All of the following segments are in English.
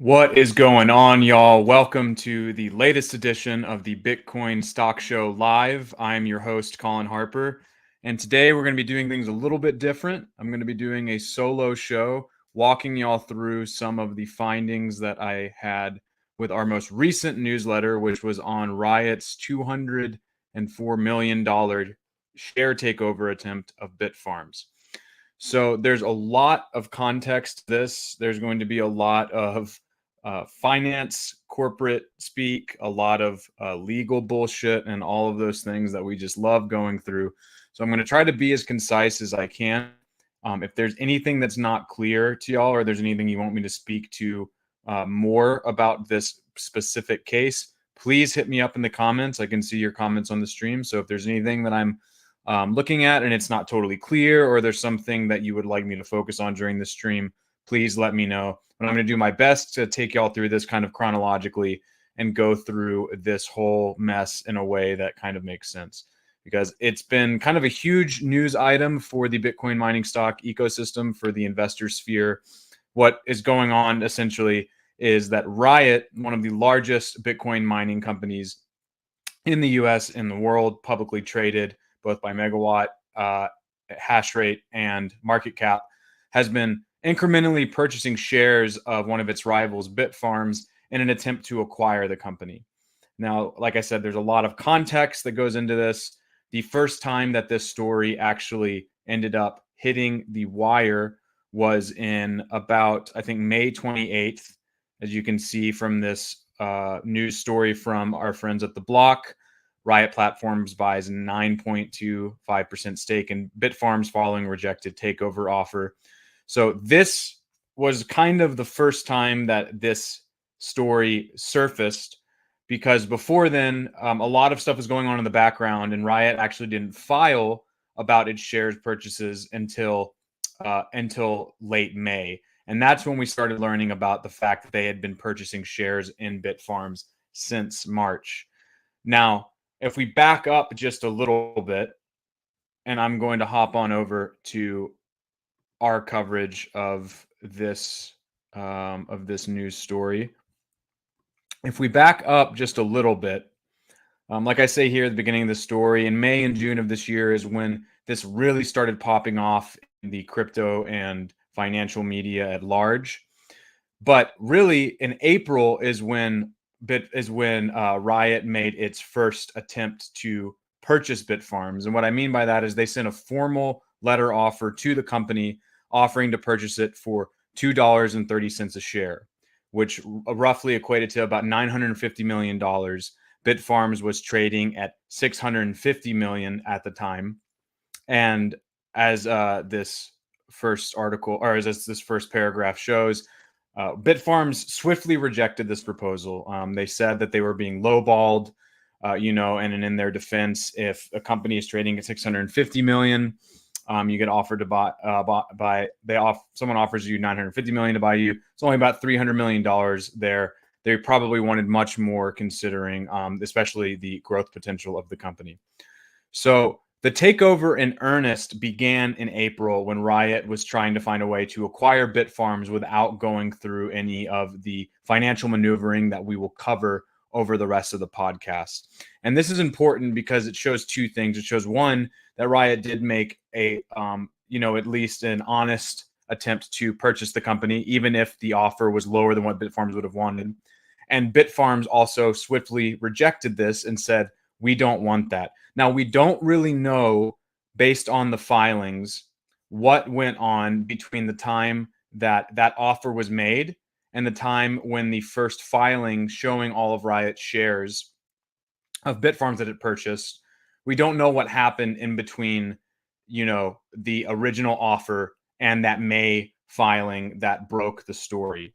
What is going on, y'all? Welcome to the latest edition of the Bitcoin Stock Show Live. I'm your host, Colin Harper, and today we're going to be doing things a little bit different. I'm going to be doing a solo show, walking y'all through some of the findings that I had with our most recent newsletter, which was on Riot's $204 million share takeover attempt of Bitfarms. So there's a lot of context to this. There's going to be a lot of finance, corporate speak, a lot of legal bullshit, and all of those things that we just love going through. So I'm going to try to be as concise as I can. If there's anything that's not clear to y'all, or there's anything you want me to speak to more about this specific case, please hit me up in the comments. I can see your comments on the stream. So if there's anything that I'm looking at and it's not totally clear, or there's something that you would like me to focus on during the stream, please let me know. But I'm going to do my best to take y'all through this kind of chronologically and go through this whole mess in a way that kind of makes sense, because it's been kind of a huge news item for the Bitcoin mining stock ecosystem, for the investor sphere. What is going on essentially is that Riot, one of the largest Bitcoin mining companies in the US, in the world, publicly traded both by megawatt, hash rate, and market cap, has been incrementally purchasing shares of one of its rivals, Bitfarms, in an attempt to acquire the company. Now, like I said, there's a lot of context that goes into this. The first time that this story actually ended up hitting the wire was in about, I think, May 28th, as you can see from this news story from our friends at The Block. Riot Platforms buys 9.25% stake in Bitfarms following rejected takeover offer. So this was kind of the first time that this story surfaced, because before then, a lot of stuff was going on in the background, and Riot actually didn't file about its shares purchases until late May. And that's when we started learning about the fact that they had been purchasing shares in Bitfarms since March. Now, if we back up just a little bit, and I'm going to hop on over to our coverage of this news story. If we back up just a little bit, like I say here at the beginning of the story, in May and June of this year is when this really started popping off in the crypto and financial media at large. But really, in April is when Riot made its first attempt to purchase Bitfarms. And what I mean by that is they sent a formal letter offer to the company offering to purchase it for $2.30 a share, which roughly equated to about $950 million. Bitfarms was trading at $650 million at the time. And as this first article, or as this first paragraph shows, Bitfarms swiftly rejected this proposal. They said that they were being lowballed, and in their defense, if a company is trading at 650 million, you get offered to buy. Someone offers you 950 million to buy you. It's only about $300 million there. They probably wanted much more, considering especially the growth potential of the company. So the takeover in earnest began in April, when Riot was trying to find a way to acquire Bitfarms without going through any of the financial maneuvering that we will cover over the rest of the podcast. And this is important because it shows two things. It shows, one, that Riot did make a, at least an honest attempt to purchase the company, even if the offer was lower than what Bitfarms would have wanted. And Bitfarms also swiftly rejected this and said, we don't want that. Now, we don't really know, based on the filings, what went on between the time that that offer was made and the time when the first filing showing all of Riot's shares of Bitfarms that it purchased. We don't know what happened in between, the original offer and that May filing that broke the story.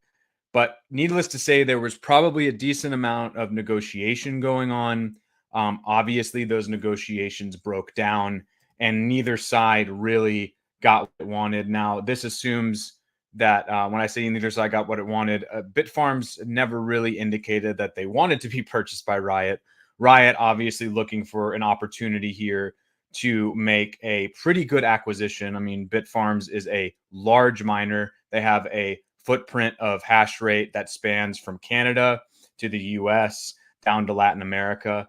But needless to say, there was probably a decent amount of negotiation going on. Obviously, those negotiations broke down, and neither side really got what it wanted. Now, this assumes that when I say neither side got what it wanted, Bitfarms never really indicated that they wanted to be purchased by Riot. Riot obviously looking for an opportunity here to make a pretty good acquisition. I mean, Bitfarms is a large miner. They have a footprint of hash rate that spans from Canada to the US down to Latin America.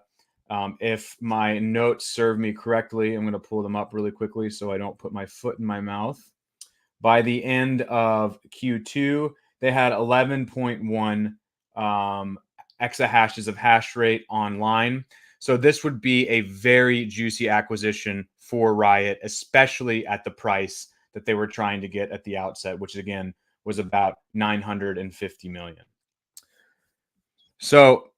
If my notes serve me correctly, I'm going to pull them up really quickly so I don't put my foot in my mouth. By the end of Q2, they had 11.1 exahashes of hash rate online. So this would be a very juicy acquisition for Riot, especially at the price that they were trying to get at the outset, which again was about 950 million. So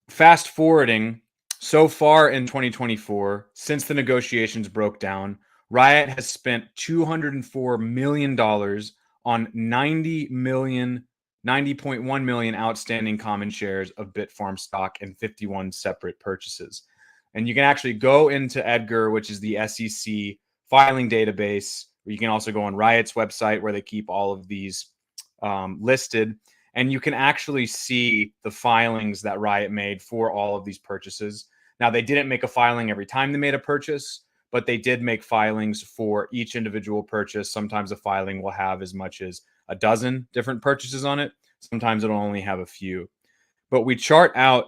fast forwarding, so far in 2024, since the negotiations broke down, Riot has spent $204 million on 90.1 million outstanding common shares of Bitfarms stock and 51 separate purchases. And you can actually go into Edgar, which is the SEC filing database. You can also go on Riot's website where they keep all of these listed. And you can actually see the filings that Riot made for all of these purchases. Now, they didn't make a filing every time they made a purchase, but they did make filings for each individual purchase. Sometimes a filing will have as much as a dozen different purchases on it. Sometimes it'll only have a few. But we chart out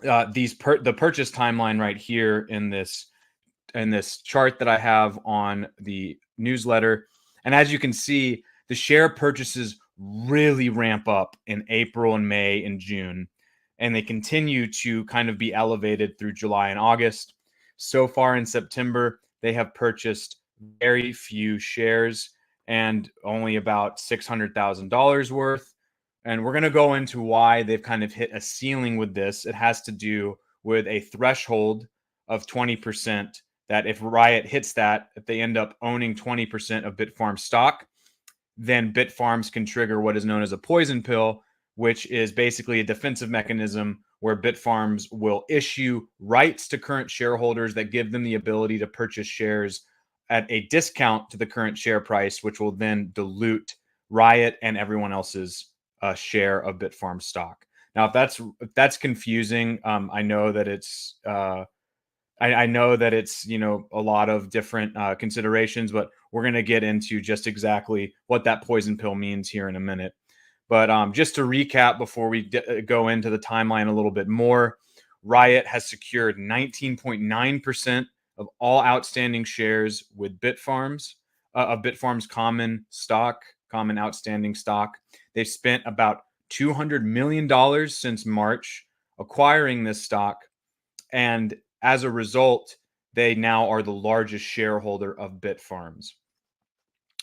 the purchase timeline right here in this chart that I have on the newsletter. And as you can see, the share purchases really ramp up in April and May and June, and they continue to kind of be elevated through July and August. So far in September, they have purchased very few shares and only about $600,000 worth. And we're going to go into why they've kind of hit a ceiling with this. It has to do with a threshold of 20% that if Riot hits that, if they end up owning 20% of Bitfarms stock, then Bitfarms can trigger what is known as a poison pill, which is basically a defensive mechanism where Bitfarms will issue rights to current shareholders that give them the ability to purchase shares at a discount to the current share price, which will then dilute Riot and everyone else's share of Bitfarms stock. Now, if that's confusing, I know that it's I know that it's a lot of different considerations, but we're going to get into just exactly what that poison pill means here in a minute. But just to recap before we go into the timeline a little bit more, Riot has secured 19.9% of all outstanding shares with Bitfarms, of Bitfarms common outstanding stock. They've spent about $200 million since March acquiring this stock. And as a result, they now are the largest shareholder of Bitfarms.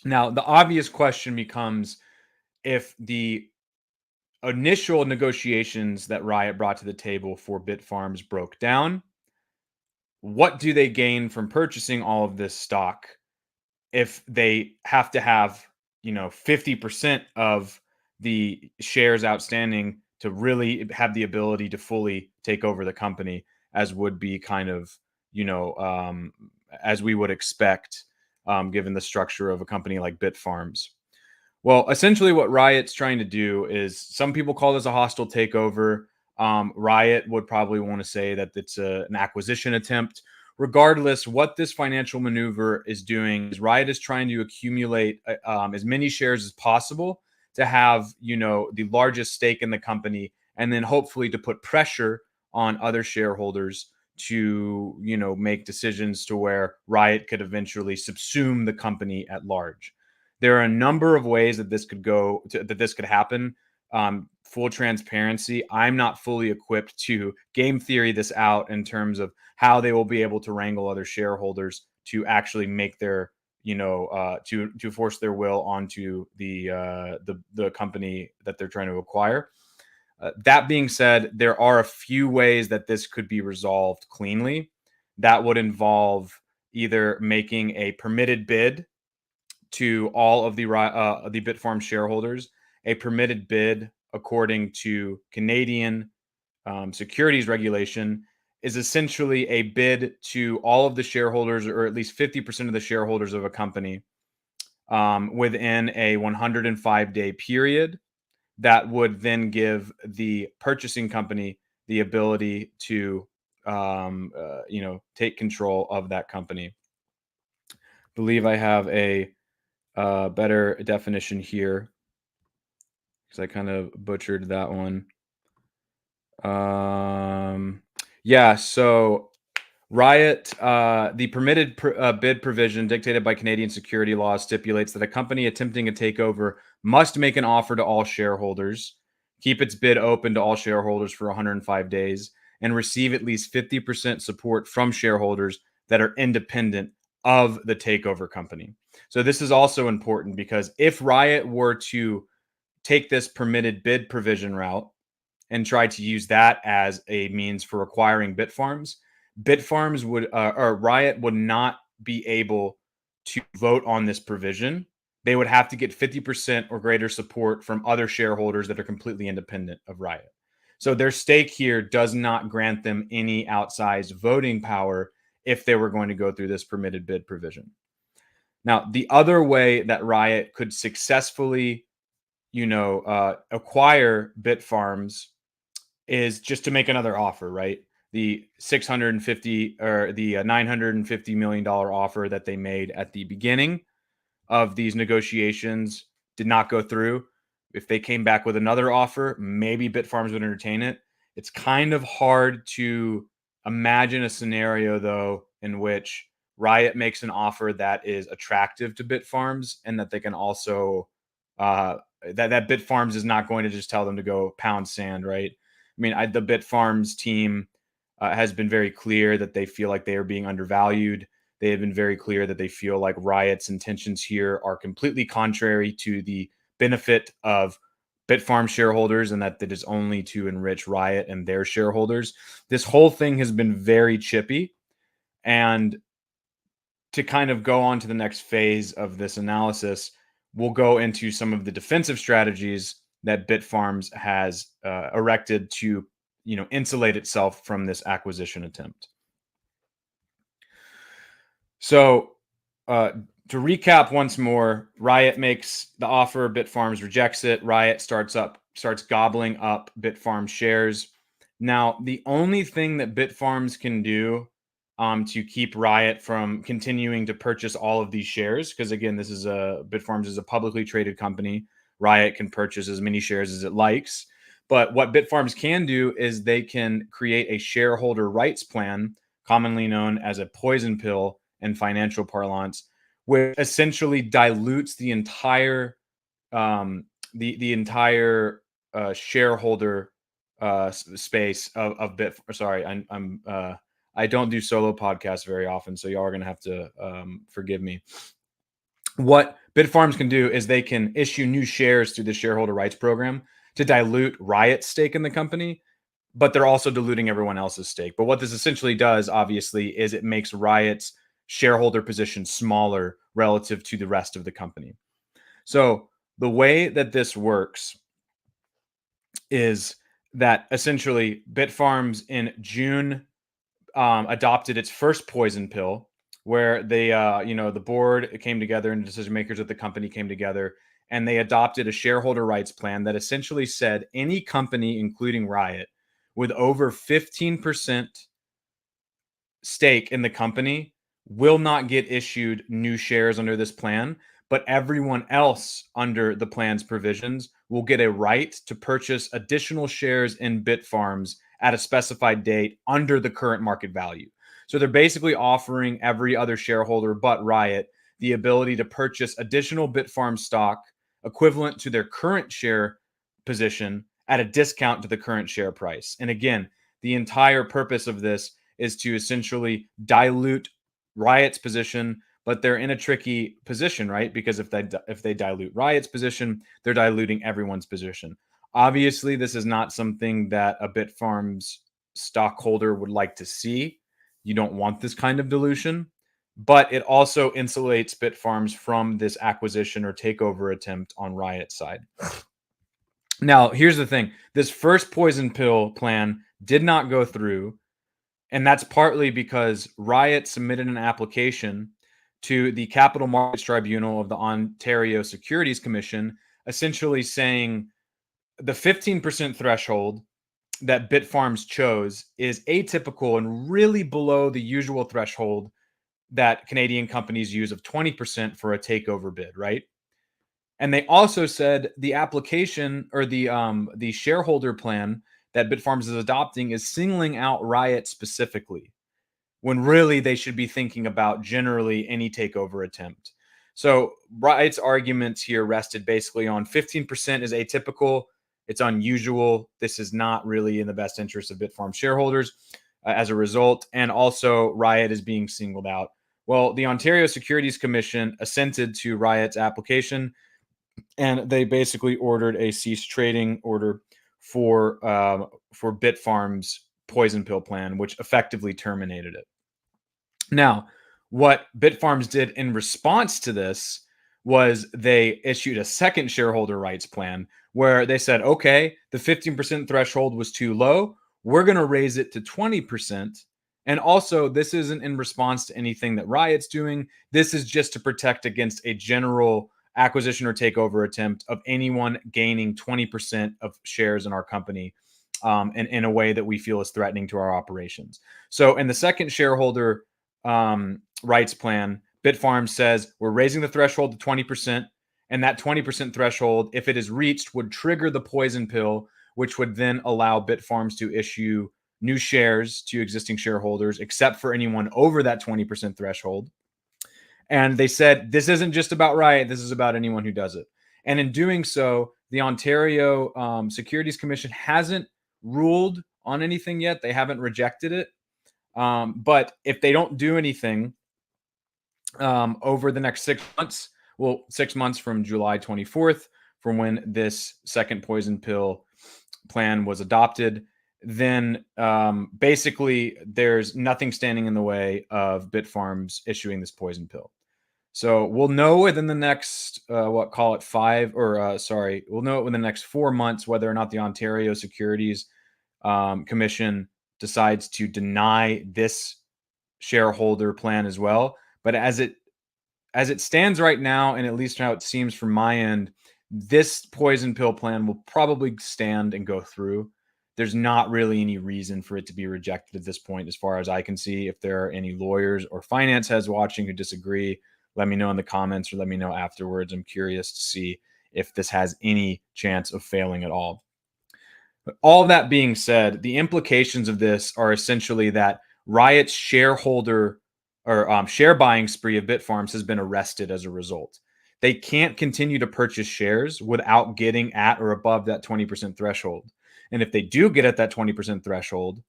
Now, the obvious question becomes, if the initial negotiations that Riot brought to the table for Bitfarms broke down, what do they gain from purchasing all of this stock if they have to have 50% of the shares outstanding to really have the ability to fully take over the company, as would be kind of as we would expect, given the structure of a company like Bitfarms. Well, essentially what Riot's trying to do is, some people call this a hostile takeover. Riot would probably want to say that it's an acquisition attempt. Regardless, what this financial maneuver is doing is Riot is trying to accumulate as many shares as possible to have, the largest stake in the company, and then hopefully to put pressure on other shareholders to, make decisions to where Riot could eventually subsume the company at large. There are a number of ways that this could happen. Full transparency, I'm not fully equipped to game theory this out in terms of how they will be able to wrangle other shareholders to actually make their, to force their will onto the company that they're trying to acquire. That being said, there are a few ways that this could be resolved cleanly. That would involve either making a permitted bid to all of the Bitfarms shareholders. A permitted bid, according to Canadian securities regulation, is essentially a bid to all of the shareholders, or at least 50% of the shareholders of a company, within a 105-day period. That would then give the purchasing company the ability to, take control of that company. I believe I have a better definition here because I kind of butchered that one. Yeah, so Riot, the permitted bid provision dictated by Canadian security law stipulates that a company attempting a takeover must make an offer to all shareholders, keep its bid open to all shareholders for 105 days, and receive at least 50% support from shareholders that are independent of the takeover company. So this is also important because if Riot were to take this permitted bid provision route and try to use that as a means for acquiring Bitfarms, Bitfarms would or Riot would not be able to vote on this provision. They would have to get 50% or greater support from other shareholders that are completely independent of Riot. So their stake here does not grant them any outsized voting power if they were going to go through this permitted bid provision. Now, the other way that Riot could successfully, acquire Bitfarms is just to make another offer, right? The 650 or the $950 million offer that they made at the beginning of these negotiations did not go through. If they came back with another offer, maybe Bitfarms would entertain it. It's kind of hard to imagine a scenario, though, in which Riot makes an offer that is attractive to Bitfarms and that they can also that Bitfarms is not going to just tell them to go pound sand, right? I mean, the Bitfarms team has been very clear that they feel like they are being undervalued. They have been very clear that they feel like Riot's intentions here are completely contrary to the benefit of Bitfarm shareholders and that it is only to enrich Riot and their shareholders. This whole thing has been very chippy. And to kind of go on to the next phase of this analysis, we'll go into some of the defensive strategies that Bitfarms has erected to, insulate itself from this acquisition attempt. So, to recap once more, Riot makes the offer, Bitfarms rejects it. Riot starts gobbling up Bitfarms shares. Now, the only thing that Bitfarms can do to keep Riot from continuing to purchase all of these shares, because again, Bitfarms is a publicly traded company. Riot can purchase as many shares as it likes. But what Bitfarms can do is they can create a shareholder rights plan, commonly known as a poison pill in financial parlance, which essentially dilutes the entire the entire shareholder space of Bit. Sorry, I don't do solo podcasts very often, so y'all are gonna have to forgive me. What Bitfarms can do is they can issue new shares through the shareholder rights program to dilute Riot's stake in the company, but they're also diluting everyone else's stake. But what this essentially does, obviously, is it makes Riot's shareholder position smaller relative to the rest of the company. So the way that this works is that essentially Bitfarms in June adopted its first poison pill, where they, the board came together and decision makers at the company came together and they adopted a shareholder rights plan that essentially said any company, including Riot, with over 15% stake in the company will not get issued new shares under this plan, but everyone else under the plan's provisions will get a right to purchase additional shares in Bitfarms at a specified date under the current market value. So they're basically offering every other shareholder but Riot the ability to purchase additional Bitfarms stock equivalent to their current share position at a discount to the current share price. And again, the entire purpose of this is to essentially dilute Riot's position, but they're in a tricky position, right? Because if they dilute Riot's position, they're diluting everyone's position. Obviously, this is not something that a Bitfarms stockholder would like to see. You don't want this kind of dilution, but it also insulates Bitfarms from this acquisition or takeover attempt on Riot's side. Now, here's the thing. This first poison pill plan did not go through. And that's partly because Riot submitted an application to the Capital Markets Tribunal of the Ontario Securities Commission, essentially saying the 15% threshold that Bitfarms chose is atypical and really below the usual threshold that Canadian companies use of 20% for a takeover bid, right? And they also said the application or the shareholder plan that Bitfarms is adopting is singling out Riot specifically, when really they should be thinking about generally any takeover attempt. So Riot's arguments here rested basically on 15% is atypical, it's unusual, this is not really in the best interest of Bitfarms shareholders as a result, and also Riot is being singled out. Well, the Ontario Securities Commission assented to Riot's application, and they basically ordered a cease trading order for Bitfarms' poison pill plan, which effectively terminated it. Now, what Bitfarms did in response to this was they issued a second shareholder rights plan where they said, okay, the 15% threshold was too low. We're going to raise it to 20%. And also, this isn't in response to anything that Riot's doing. This is just to protect against a general acquisition or takeover attempt of anyone gaining 20% of shares in our company in a way that we feel is threatening to our operations. So, in the second shareholder rights plan, Bitfarms says we're raising the threshold to 20%, and that 20% threshold, if it is reached, would trigger the poison pill, which would then allow Bitfarms to issue new shares to existing shareholders, except for anyone over that 20% threshold. And they said this isn't just about Riot, this is about anyone who does it. And in doing so, the Ontario Securities Commission hasn't ruled on anything yet. They haven't rejected it. But if they don't do anything over the next 6 months, well, 6 months from July 24th, from when this second poison pill plan was adopted, then basically there's nothing standing in the way of Bitfarms issuing this poison pill. So we'll know within the next, we'll know it within the next 4 months whether or not the Ontario Securities Commission decides to deny this shareholder plan as well. But as it stands right now, and at least how it seems from my end, this poison pill plan will probably stand and go through. There's not really any reason for it to be rejected at this point, as far as I can see. If there are any lawyers or finance heads watching who disagree, let me know in the comments or let me know afterwards. I'm curious to see if this has any chance of failing at all. But all that being said, the implications of this are essentially that Riot's shareholder or share buying spree of Bitfarms has been arrested as a result. They can't continue to purchase shares without getting at or above that 20% threshold. And if they do get at that 20% threshold,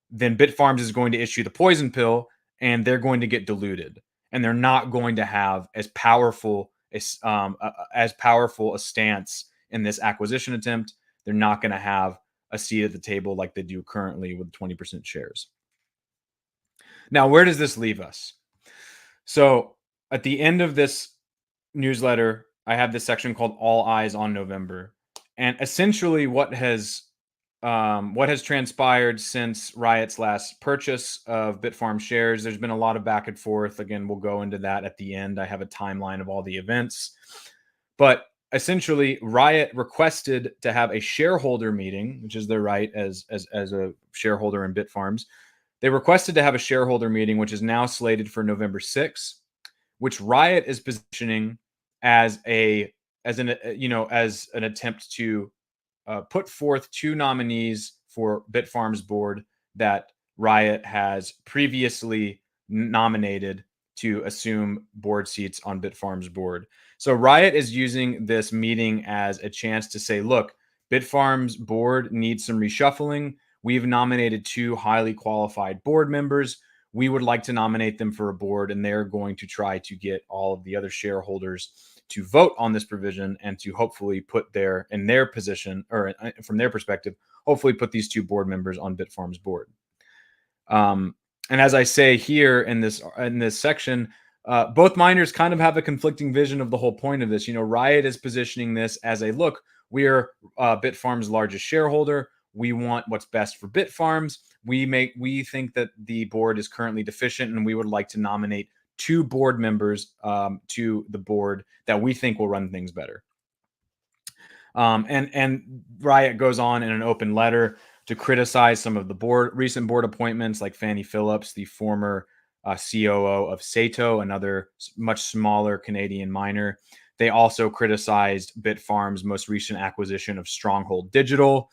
then Bitfarms is going to issue the poison pill and they're going to get diluted. And they're not going to have as powerful a stance in this acquisition attempt. They're not going to have a seat at the table like they do currently with 20% shares. Now, where does this leave us? So at the end of this newsletter, I have this section called All Eyes on November. And essentially what has transpired since Riot's last purchase of Bitfarms shares, there's been a lot of back and forth. Again, we'll go into that at the end. I have a timeline of all the events. But essentially, Riot requested to have a shareholder meeting, which is their right as a shareholder in Bitfarms. They requested to have a shareholder meeting, which is now slated for November 6th, which Riot is positioning as an attempt to put forth two nominees for Bitfarms board that Riot has previously nominated to assume board seats on Bitfarms board. So Riot is using this meeting as a chance to say, look, Bitfarms board needs some reshuffling. We've nominated two highly qualified board members. We would like to nominate them for a board, and they're going to try to get all of the other shareholders to vote on this provision and to hopefully put in their position, or from their perspective, hopefully put these two board members on Bitfarms board. And as I say here in this section, both miners kind of have a conflicting vision of the whole point of this. Riot is positioning this as a look, we are Bitfarms' largest shareholder. We want what's best for Bitfarms. We think that the board is currently deficient, and we would like to nominate two board members to the board that we think will run things better. And Riot goes on in an open letter to criticize some of the recent board appointments, like Fannie Phillips, the former COO of Sato, another much smaller Canadian miner. They also criticized Bitfarms' most recent acquisition of Stronghold Digital,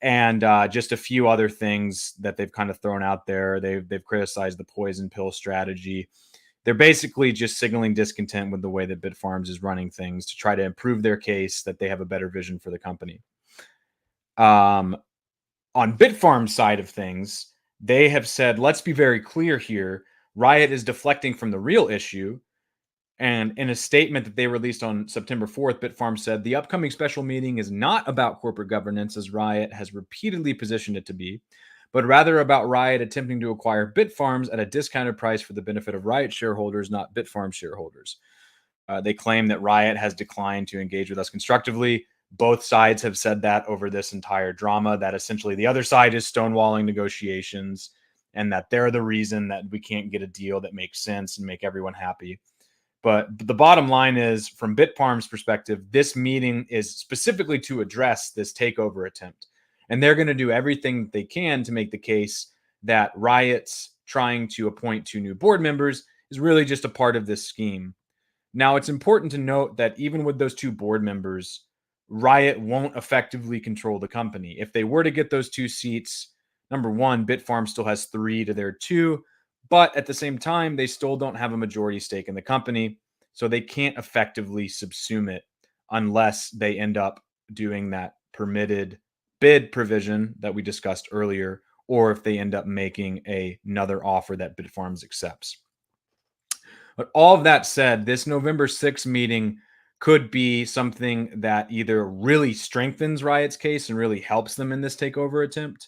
and just a few other things that they've kind of thrown out there. They've criticized the poison pill strategy. They're basically just signaling discontent with the way that Bitfarms is running things to try to improve their case that they have a better vision for the company. On Bitfarms' side of things, they have said, let's be very clear here. Riot is deflecting from the real issue. And in a statement that they released on September 4th, Bitfarms said the upcoming special meeting is not about corporate governance, as Riot has repeatedly positioned it to be, but rather about Riot attempting to acquire Bitfarms at a discounted price for the benefit of Riot shareholders, not Bitfarms shareholders. They claim that Riot has declined to engage with us constructively. Both sides have said that over this entire drama, that essentially the other side is stonewalling negotiations and that they're the reason that we can't get a deal that makes sense and make everyone happy. But the bottom line is, from Bitfarms' perspective, this meeting is specifically to address this takeover attempt. And they're going to do everything they can to make the case that Riot's trying to appoint 2 new board members is really just a part of this scheme. Now, it's important to note that even with those 2 board members, Riot won't effectively control the company. If they were to get those 2 seats, number one, Bitfarms still has 3 to their 2, but at the same time, they still don't have a majority stake in the company, so they can't effectively subsume it unless they end up doing that permitted bid provision that we discussed earlier, or if they end up making another offer that Bitfarms accepts. But all of that said, this November 6th meeting could be something that either really strengthens Riot's case and really helps them in this takeover attempt,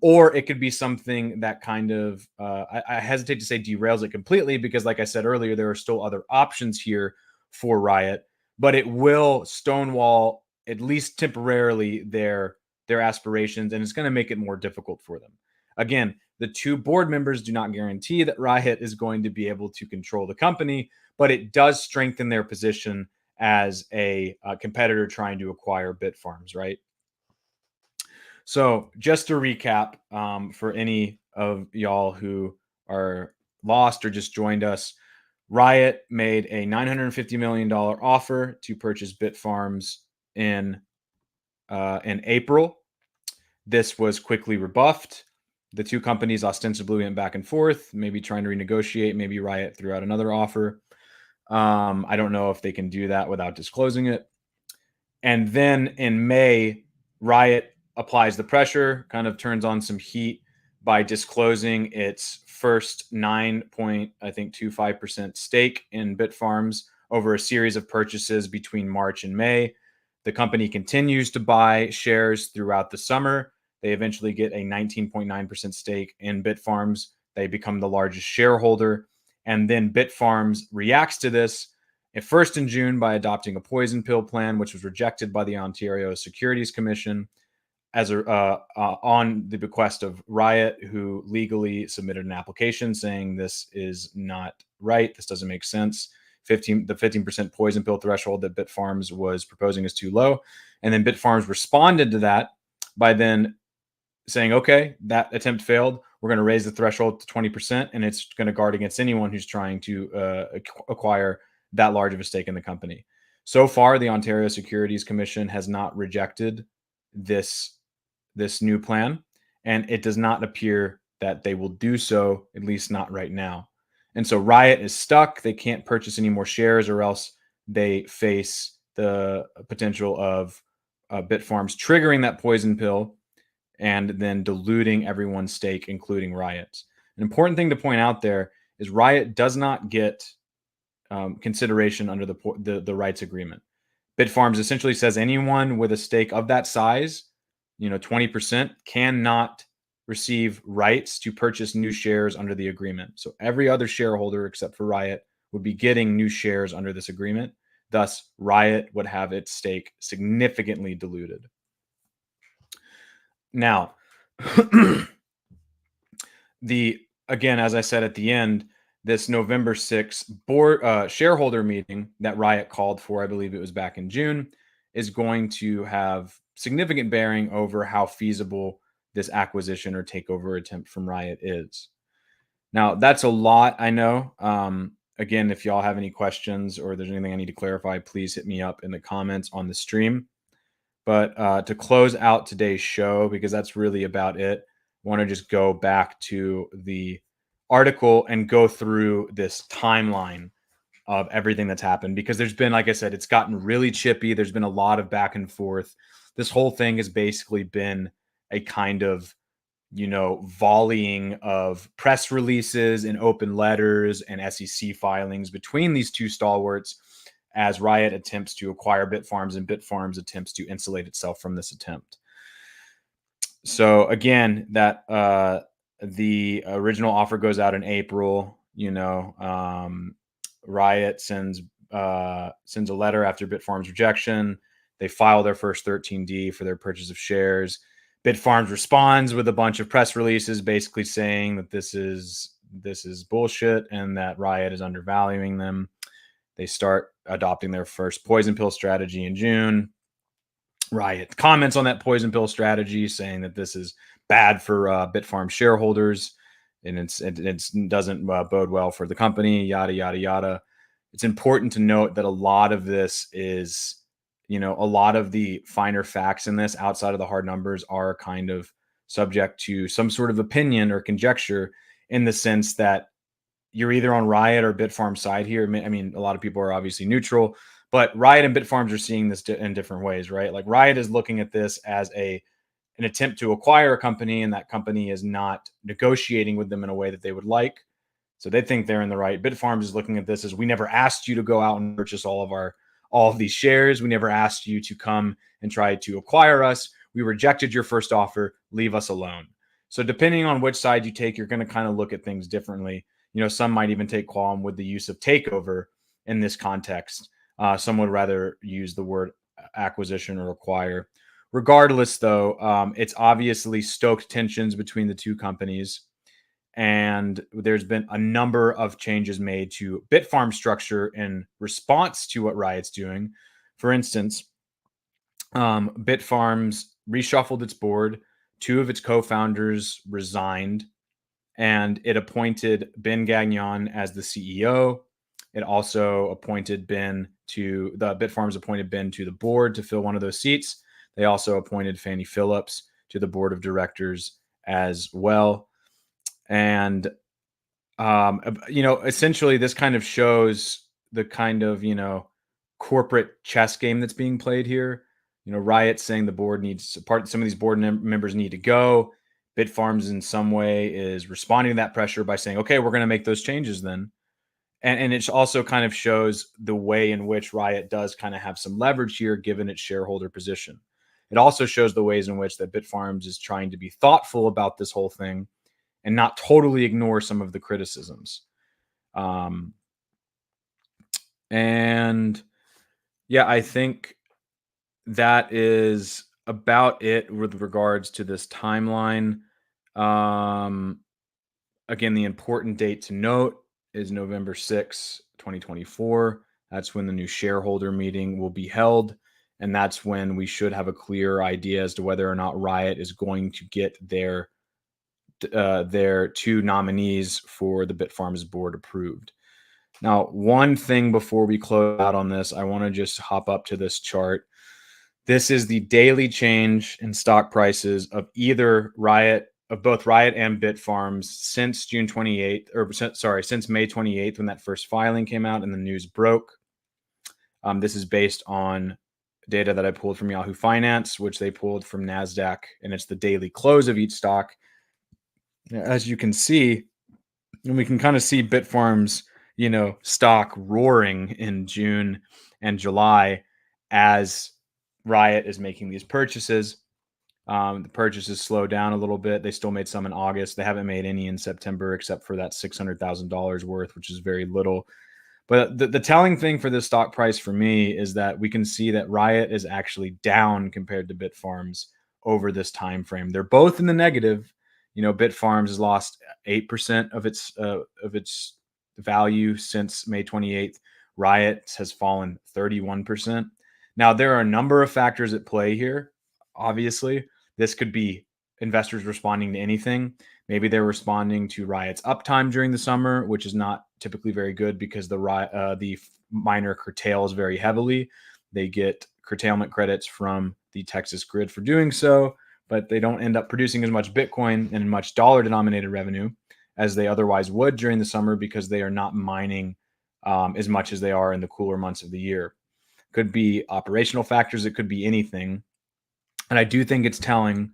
or it could be something that kind of, I hesitate to say derails it completely, because like I said earlier, there are still other options here for Riot, but it will stonewall, at least temporarily, their aspirations, and it's going to make it more difficult for them. Again, the 2 board members do not guarantee that Riot is going to be able to control the company, but it does strengthen their position as a competitor trying to acquire Bitfarms, right? So, just to recap, for any of y'all who are lost or just joined us, Riot made a $950 million offer to purchase Bitfarms in April. This was quickly rebuffed. The 2 companies ostensibly went back and forth, maybe trying to renegotiate. Maybe Riot threw out another offer. I don't know if they can do that without disclosing it. And then in May, Riot applies the pressure, kind of turns on some heat by disclosing its first 9.25% stake in Bitfarms over a series of purchases between March and May. The company continues to buy shares throughout the summer. They eventually get a 19.9% stake in Bitfarms. They become the largest shareholder. And then Bitfarms reacts to this at first in June by adopting a poison pill plan, which was rejected by the Ontario Securities Commission as on the bequest of Riot, who legally submitted an application saying this is not right. This doesn't make sense. The 15% poison pill threshold that Bitfarms was proposing is too low. And then Bitfarms responded to that by then saying, okay, that attempt failed. We're going to raise the threshold to 20%, and it's going to guard against anyone who's trying to acquire that large of a stake in the company. So far, the Ontario Securities Commission has not rejected this new plan, and it does not appear that they will do so, at least not right now. And so Riot is stuck. They can't purchase any more shares, or else they face the potential of Bitfarms triggering that poison pill and then diluting everyone's stake, including Riot's. An important thing to point out there is Riot does not get consideration under the rights agreement. Bitfarms essentially says anyone with a stake of that size, 20%, cannot receive rights to purchase new shares under the agreement. So every other shareholder except for Riot would be getting new shares under this agreement. Thus, Riot would have its stake significantly diluted. Now, again, as I said at the end, this November 6th shareholder meeting that Riot called for, I believe it was back in June, is going to have significant bearing over how feasible this acquisition or takeover attempt from Riot is. Now, that's a lot, I know. Again, if y'all have any questions or there's anything I need to clarify, please hit me up in the comments on the stream. But to close out today's show, because that's really about it, I want to just go back to the article and go through this timeline of everything that's happened, because there's been, like I said, it's gotten really chippy. There's been a lot of back and forth. This whole thing has basically been a kind of, volleying of press releases and open letters and SEC filings between these two stalwarts as Riot attempts to acquire Bitfarms and Bitfarms attempts to insulate itself from this attempt. So again, that the original offer goes out in April. Riot sends a letter after Bitfarms rejection. They file their first 13D for their purchase of shares. Bitfarms responds with a bunch of press releases, basically saying that this is bullshit and that Riot is undervaluing them. They start adopting their first poison pill strategy in June. Riot comments on that poison pill strategy, saying that this is bad for Bitfarms shareholders and it doesn't bode well for the company, yada, yada, yada. It's important to note that a lot of this is, a lot of the finer facts in this outside of the hard numbers are kind of subject to some sort of opinion or conjecture, in the sense that you're either on Riot or Bitfarms side here. I mean, a lot of people are obviously neutral, but Riot and Bitfarms are seeing this in different ways, right? Like Riot is looking at this as an attempt to acquire a company, and that company is not negotiating with them in a way that they would like. So they think they're in the right. Bitfarms is looking at this as, we never asked you to go out and purchase all of these shares. We never asked you to come and try to acquire us. We rejected your first offer. Leave us alone. So depending on which side you take, you're going to kind of look at things differently. Some might even take qualm with the use of takeover in this context. Some would rather use the word acquisition or acquire. Regardless, though, it's obviously stoked tensions between the two companies. And there's been a number of changes made to Bitfarms structure in response to what Riot's doing. For instance, Bitfarms reshuffled its board. Two of its co-founders resigned, and it appointed Ben Gagnon as the CEO. It also appointed Bitfarms appointed Ben to the board to fill one of those seats. They also appointed Fannie Phillips to the board of directors as well. And, essentially this kind of shows the kind of, corporate chess game that's being played here. Riot saying the board needs some of these board members need to go. Bitfarms in some way is responding to that pressure by saying, okay, we're going to make those changes then. And it also kind of shows the way in which Riot does kind of have some leverage here, given its shareholder position. It also shows the ways in which that Bitfarms is trying to be thoughtful about this whole thing and not totally ignore some of the criticisms. And yeah, I think that is about it with regards to this timeline. Again, the important date to note is November 6, 2024. That's when the new shareholder meeting will be held. And that's when we should have a clear idea as to whether or not Riot is going to get their two nominees for the Bitfarms board approved. Now, one thing before we close out on this, I want to just hop up to this chart. This is the daily change in stock prices of both Riot and Bitfarms since June 28th, since May 28th, when that first filing came out and the news broke. This is based on data that I pulled from Yahoo Finance, which they pulled from NASDAQ, and it's the daily close of each stock. As you can see, and we can kind of see Bitfarms, stock roaring in June and July as Riot is making these purchases. The purchases slow down a little bit. They still made some in August. They haven't made any in September, except for that $600,000 worth, which is very little. But the telling thing for this stock price for me is that we can see that Riot is actually down compared to Bitfarms over this time frame. They're both in the negative. Bitfarms has lost 8% of its value since May 28th. Riot has fallen 31%. Now, there are a number of factors at play here. Obviously, this could be investors responding to anything. Maybe they're responding to Riot's uptime during the summer, which is not typically very good because the miner curtails very heavily. They get curtailment credits from the Texas grid for doing so, but they don't end up producing as much Bitcoin and much dollar-denominated revenue as they otherwise would during the summer because they are not mining as much as they are in the cooler months of the year. Could be operational factors. It could be anything. And I do think it's telling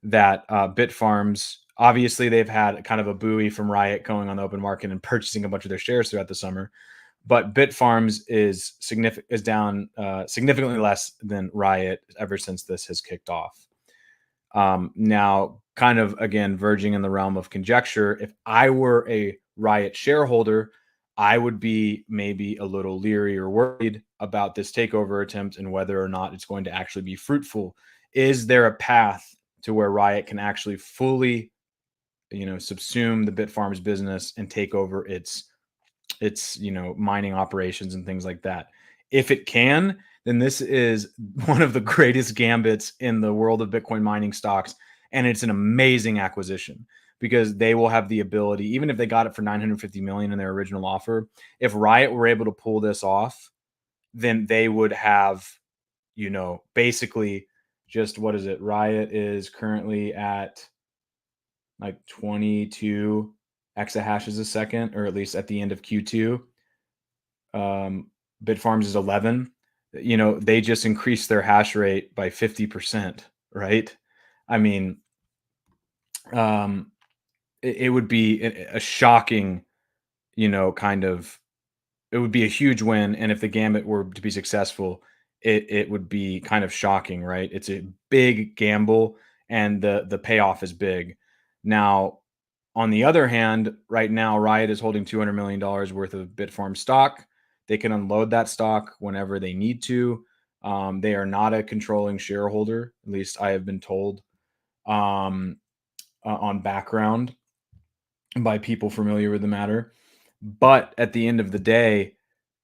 that Bitfarms, obviously they've had kind of a buoy from Riot going on the open market and purchasing a bunch of their shares throughout the summer. But Bitfarms is down significantly less than Riot ever since this has kicked off. Now, kind of again, verging in the realm of conjecture, if I were a Riot shareholder, I would be maybe a little leery or worried about this takeover attempt and whether or not it's going to actually be fruitful. Is there a path to where Riot can actually fully, subsume the Bitfarms business and take over its mining operations and things like that? If it can, then this is one of the greatest gambits in the world of Bitcoin mining stocks, and it's an amazing acquisition because they will have the ability, even if they got it for 950 million in their original offer, if Riot were able to pull this off, then they would have, basically just, what is it? Riot is currently at like 22 exahashes a second, or at least at the end of Q2. Bitfarms is 11. They just increased their hash rate by 50%, right? I mean, it would be a shocking, kind of, it would be a huge win. And if the gambit were to be successful, it would be kind of shocking, right? It's a big gamble and the payoff is big. Now, on the other hand, right now, Riot is holding $200 million worth of Bitfarm stock. They can unload that stock whenever they need to. They are not a controlling shareholder, at least I have been told on background by people familiar with the matter. But at the end of the day,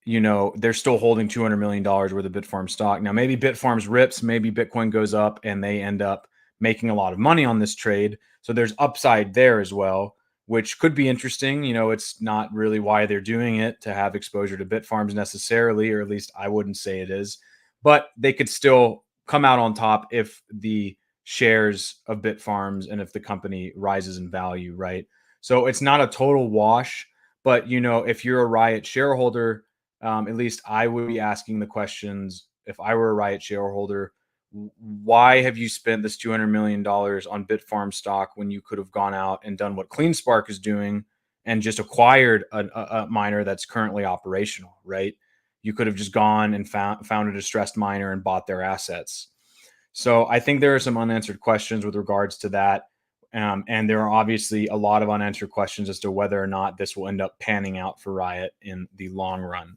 they're still holding $200 million worth of Bitfarm stock. Now, maybe Bitfarms rips, maybe Bitcoin goes up and they end up making a lot of money on this trade. So there's upside there as well, which could be interesting. It's not really why they're doing it to have exposure to Bitfarms necessarily, or at least I wouldn't say it is. But they could still come out on top if the shares of Bitfarms and if the company rises in value, right? So it's not a total wash. But, if you're a Riot shareholder, at least I would be asking the questions if I were a Riot shareholder. Why have you spent this $200 million on Bitfarm stock when you could have gone out and done what CleanSpark is doing and just acquired a miner that's currently operational, right? You could have just gone and found a distressed miner and bought their assets. So I think there are some unanswered questions with regards to that. And there are obviously a lot of unanswered questions as to whether or not this will end up panning out for Riot in the long run.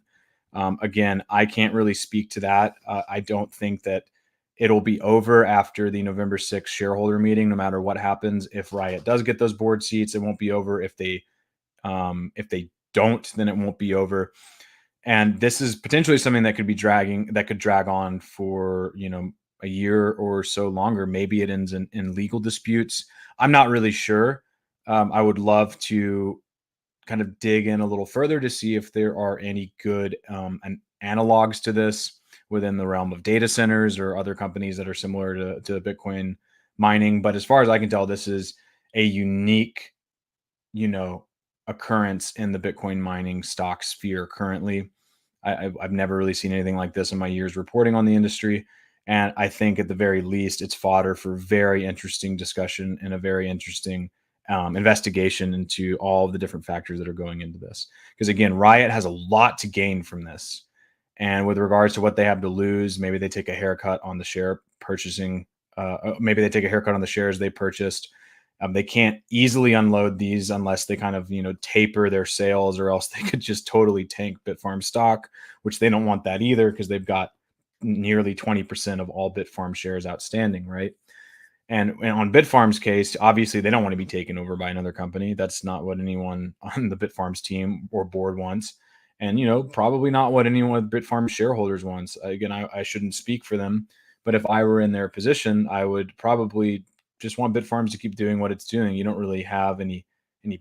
Again, I can't really speak to that. I don't think that it'll be over after the November 6th shareholder meeting, no matter what happens. If Riot does get those board seats, it won't be over. If they don't, then it won't be over. And this is potentially something that could drag on for, a year or so longer. Maybe it ends in legal disputes. I'm not really sure. I would love to kind of dig in a little further to see if there are any good analogs to this within the realm of data centers or other companies that are similar to Bitcoin mining. But as far as I can tell, this is a unique, occurrence in the Bitcoin mining stock sphere currently. I've never really seen anything like this in my years reporting on the industry. And I think at the very least, it's fodder for very interesting discussion and a very interesting investigation into all of the different factors that are going into this. Because again, Riot has a lot to gain from this. And with regards to what they have to lose, maybe they take a haircut on the share purchasing. Maybe they take a haircut on the shares they purchased. They can't easily unload these unless they kind of, taper their sales, or else they could just totally tank Bitfarm stock, which they don't want that either because they've got nearly 20% of all Bitfarm shares outstanding, right? And on Bitfarm's case, obviously they don't want to be taken over by another company. That's not what anyone on the Bitfarms team or board wants. And, probably not what anyone with Bitfarm shareholders wants. Again, I shouldn't speak for them, but if I were in their position, I would probably just want Bitfarms to keep doing what it's doing. You don't really have any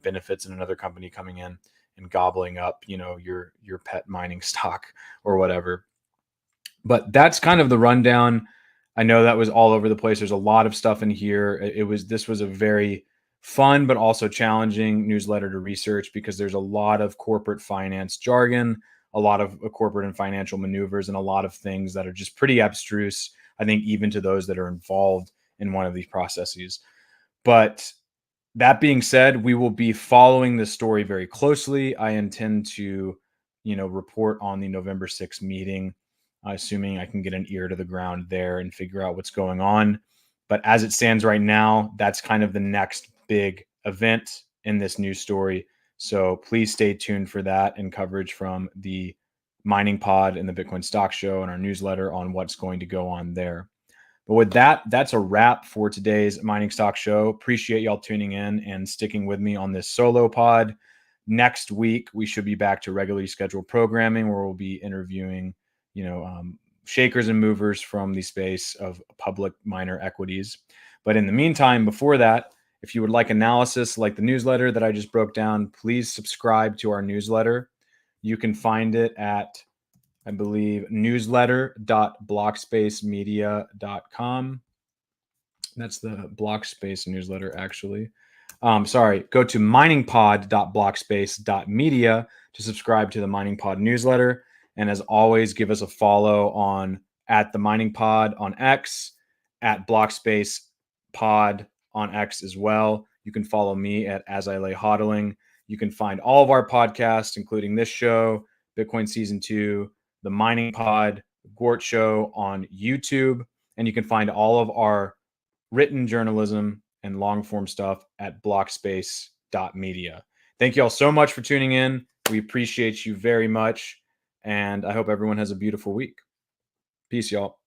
benefits in another company coming in and gobbling up, your pet mining stock or whatever. But that's kind of the rundown. I know that was all over the place. There's a lot of stuff in here. This was a very fun but also challenging newsletter to research because there's a lot of corporate finance jargon, a lot of corporate and financial maneuvers, and a lot of things that are just pretty abstruse, I think, even to those that are involved in one of these processes. But that being said, we will be following this story very closely. I intend to, report on the November 6th meeting, assuming I can get an ear to the ground there and figure out what's going on. But as it stands right now, that's kind of the next big event in this news story. So please stay tuned for that and coverage from the Mining Pod and the Bitcoin Stock Show and our newsletter on what's going to go on there. But with that, that's a wrap for today's Mining Stock Show. Appreciate y'all tuning in and sticking with me on this solo pod. Next week, we should be back to regularly scheduled programming where we'll be interviewing, shakers and movers from the space of public miner equities. But in the meantime, before that, if you would like analysis like the newsletter that I just broke down, please subscribe to our newsletter. You can find it at, I believe, newsletter.blockspacemedia.com. That's the Blockspace newsletter, actually. Go to miningpod.blockspace.media to subscribe to the Mining Pod newsletter. And as always, give us a follow on at the Mining Pod on X, at Blockspace Pod on X as well. You can follow me at As I Lay Hodling. You can find all of our podcasts, including this show, Bitcoin Season 2, the Mining Pod, Gort Show on YouTube. And you can find all of our written journalism and long form stuff at blockspace.media. Thank you all so much for tuning in. We appreciate you very much. And I hope everyone has a beautiful week. Peace, y'all.